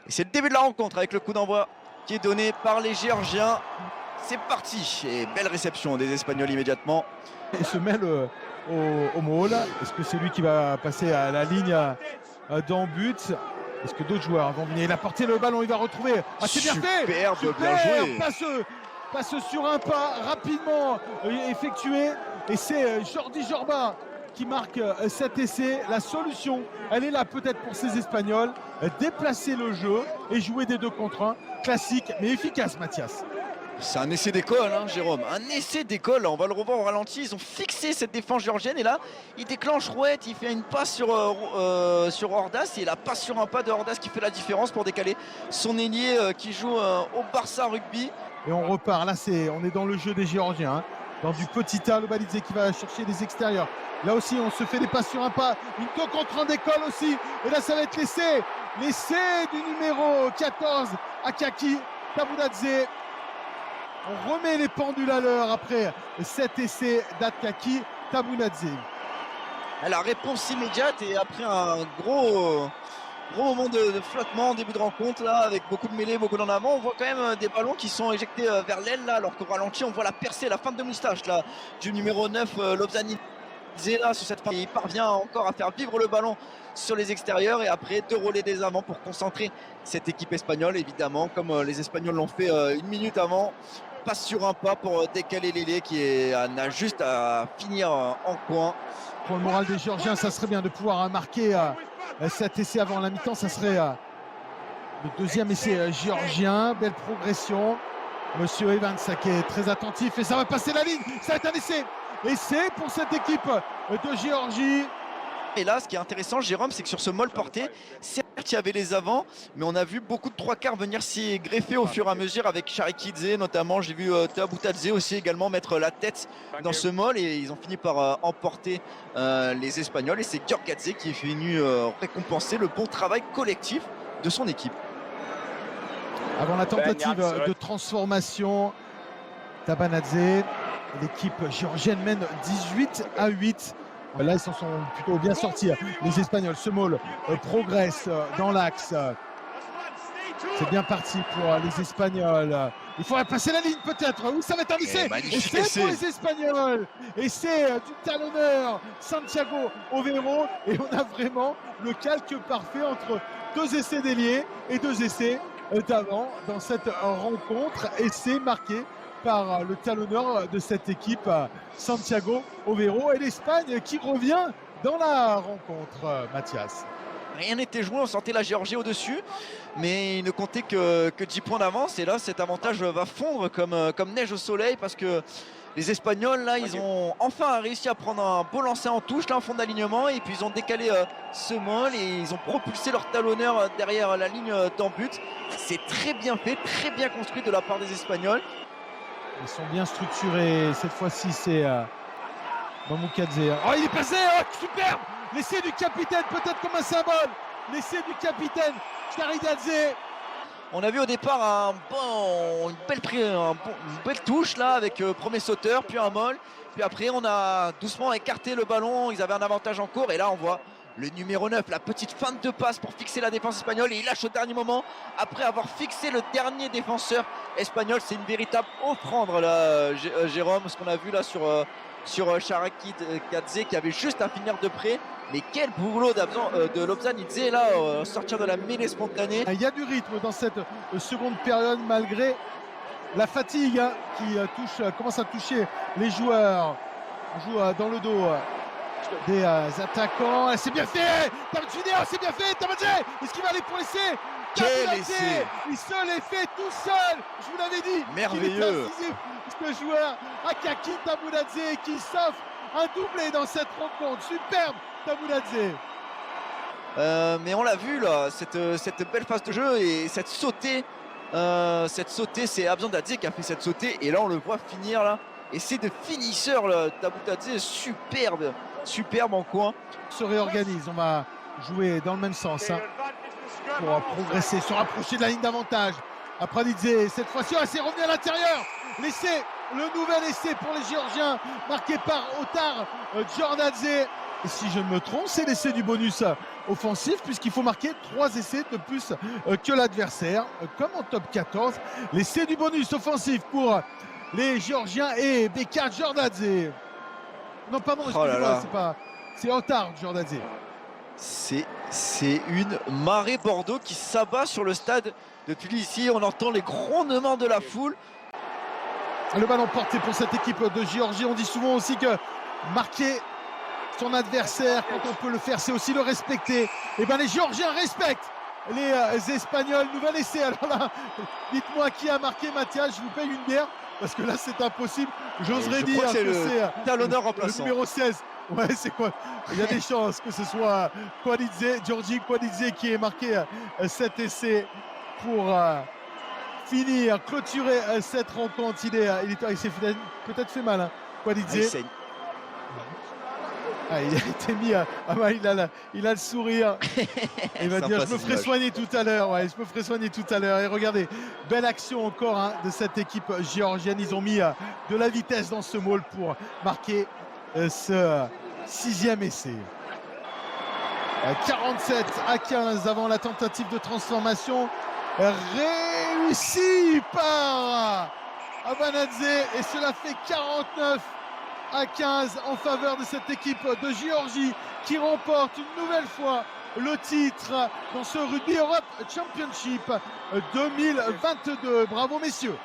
Et c'est le début de la rencontre avec le coup d'envoi qui est donné par les Géorgiens. C'est parti et belle réception des Espagnols immédiatement. Il se mêle au maul. Est-ce que c'est lui qui va passer à la ligne d'en but? Est-ce que d'autres joueurs vont venir? Il a porté le ballon, il va retrouver. Ah, c'est bien fait! Superbe, bien joué. Passe sur un pas rapidement effectué. Et c'est Jordi Jorba qui marque cet essai. La solution, elle est là peut-être pour ces Espagnols. Déplacer le jeu et jouer des 2 contre 1. Classique mais efficace, Mathias. C'est un essai d'école, hein, Jérôme. Un essai d'école. On va le revoir au ralenti. Ils ont fixé cette défense géorgienne. Et là, il déclenche Rouette. Il fait une passe sur Hordas. Et la passe sur un pas de Hordas qui fait la différence pour décaler son ailier qui joue au Barça Rugby. Et on repart. Là, on est dans le jeu des Géorgiens. Hein. Dans du petit A, le Balizé qui va chercher les extérieurs. Là aussi, on se fait des passes sur un pas. Une 2 contre 1 d'école aussi. Et là, ça va être l'essai. L'essai du numéro 14, Akaki Tabuladze. On remet les pendules à l'heure après cet essai d'Akaki Tabuladze. La réponse immédiate et après un gros moment de flottement en début de rencontre là, avec beaucoup de mêlées, beaucoup d'en avant. On voit quand même des ballons qui sont éjectés vers l'aile là, alors qu'au ralenti on voit la percée, la fin de moustache là du numéro 9 Lobzani là sur cette fin. Il parvient encore à faire vivre le ballon sur les extérieurs et après 2 relais des avants pour concentrer cette équipe espagnole, évidemment comme les Espagnols l'ont fait 1 minute avant. Passe sur un pas pour décaler l'ailier qui n'a juste à finir en coin. Pour le moral des Géorgiens, ça serait bien de pouvoir marquer cet essai avant la mi-temps. Ça serait le 2e essai géorgien. Belle progression. Monsieur Evans qui est très attentif et ça va passer la ligne. Ça va être un essai. Essai pour cette équipe de Géorgie. Et là, ce qui est intéressant, Jérôme, c'est que sur ce molle porté, certes, il y avait les avants, mais on a vu beaucoup de 3/4 venir s'y greffer au fur et à mesure avec Charikidze notamment. J'ai vu Tabutadze aussi également mettre la tête dans ce molle et ils ont fini par emporter les Espagnols. Et c'est Giorgadze qui est venu récompenser le bon travail collectif de son équipe. Avant la tentative de transformation, Tabanadze, l'équipe géorgienne mène 18-8. Là, ils s'en sont plutôt bien sortis. Les Espagnols, ce maul progresse dans l'axe. C'est bien parti pour les Espagnols. Il faudrait passer la ligne peut-être. Oui, ça va être un essai. Essai pour les Espagnols. Essai du talonneur Santiago Overo. Et on a vraiment le calque parfait entre 2 essais d'ailier et 2 essais d'avant dans cette rencontre. Essai marqué par le talonneur de cette équipe, Santiago Overo, et l'Espagne qui revient dans la rencontre, Mathias. Rien n'était joué, on sentait la Géorgie au-dessus, mais il ne comptait que 10 points d'avance. Et là, cet avantage va fondre comme neige au soleil parce que les Espagnols, là, ils ont enfin réussi à prendre un beau lancer en touche, là, en fond d'alignement, et puis ils ont décalé ce molle et ils ont propulsé leur talonneur derrière la ligne d'en but. C'est très bien fait, très bien construit de la part des Espagnols. Ils sont bien structurés. Cette fois-ci, c'est Mamukadze. Oh, il est passé! Oh, superbe! L'essai du capitaine, peut-être comme un symbole. L'essai du capitaine, Charidadze. On a vu au départ une belle touche là avec premier sauteur, puis un molle. Puis après, on a doucement écarté le ballon. Ils avaient un avantage en cours. Et là, on voit le numéro 9, la petite feinte de passe pour fixer la défense espagnole. Et il lâche au dernier moment après avoir fixé le dernier défenseur espagnol. C'est une véritable offrande là, Jérôme, ce qu'on a vu là sur Charakidze qui avait juste à finir de près. Mais quel boulot de Lobzanidze là, sortir de la mêlée spontanée. Il y a du rythme dans cette seconde période malgré la fatigue qui commence à toucher les joueurs. On joue dans le dos des attaquants. C'est bien fait! C'est bien fait! Tamadze! Est-ce qu'il va aller pour l'essai? Quel essai! Il se l'est fait tout seul! Je vous l'avais dit! Merveilleux! Ce joueur Akaki Tabuladze qui s'offre un doublé dans cette rencontre. Superbe Tabuladze! Mais on l'a vu là, cette belle phase de jeu et cette sautée, c'est Abzandadze qui a fait cette sautée et là on le voit finir là. Et c'est de finisseur là, Tabuladze, superbe en coin. On se réorganise, on va jouer dans le même sens pour progresser, se rapprocher de la ligne d'avantage. Apradidze, cette fois-ci, c'est revenu à l'intérieur. L'essai, le nouvel essai pour les Géorgiens, marqué par Otar Giordadze. si je me trompe, c'est l'essai du bonus offensif, puisqu'il faut marquer 3 essais de plus que l'adversaire, comme en top 14. L'essai du bonus offensif pour les Géorgiens et Beka Giordadze. Non, pardon, excusez-moi, c'est Otar Giordadze. C'est une marée Bordeaux qui s'abat sur le stade de Tbilissi. On entend les grondements de la foule. Le ballon porté pour cette équipe de Géorgie. On dit souvent aussi que marquer son adversaire, quand on peut le faire, c'est aussi le respecter. Et bien les Géorgiens respectent les Espagnols. Nouvel essai. Alors là, dites-moi qui a marqué, Mathias, je vous paye une bière, parce que là c'est impossible. J'oserais dire que c'est talonneur remplaçant. Le numéro 16. Ouais, c'est quoi? Il y a des chances que ce soit Giorgi Kwadidze qui ait marqué cet essai pour clôturer cette rencontre. Il s'est peut-être fait mal, hein, Kwadidze. Il a été mis il a le sourire. Il va dire je me ferai soigner tout à l'heure. Ouais, je me ferai soigner tout à l'heure. Et regardez, belle action encore, hein, de cette équipe géorgienne. Ils ont mis de la vitesse dans ce maul pour marquer ce 6e essai. 47-15 avant la tentative de transformation réussie par Abanadze, et cela fait 49-15 en faveur de cette équipe de Géorgie qui remporte une nouvelle fois le titre dans ce Rugby Europe Championship 2022. Bravo messieurs.